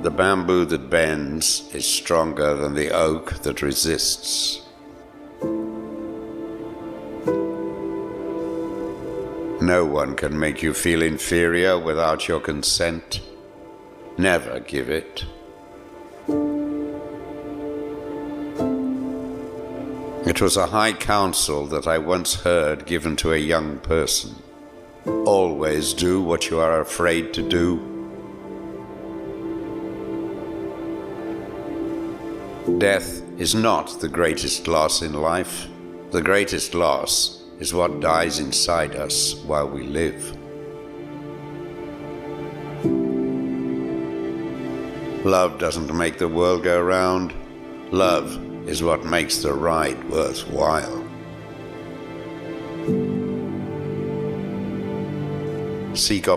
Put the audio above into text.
The bamboo that bends is stronger than the oak that resists. No one can make you feel inferior without your consent. Never give it. It was a high counsel that I once heard given to a young person. Always do what you are afraid to do. Death is not the greatest loss in life. The greatest loss is what dies inside us while we live. Love doesn't make the world go round. Love is what makes the ride worthwhile. Seek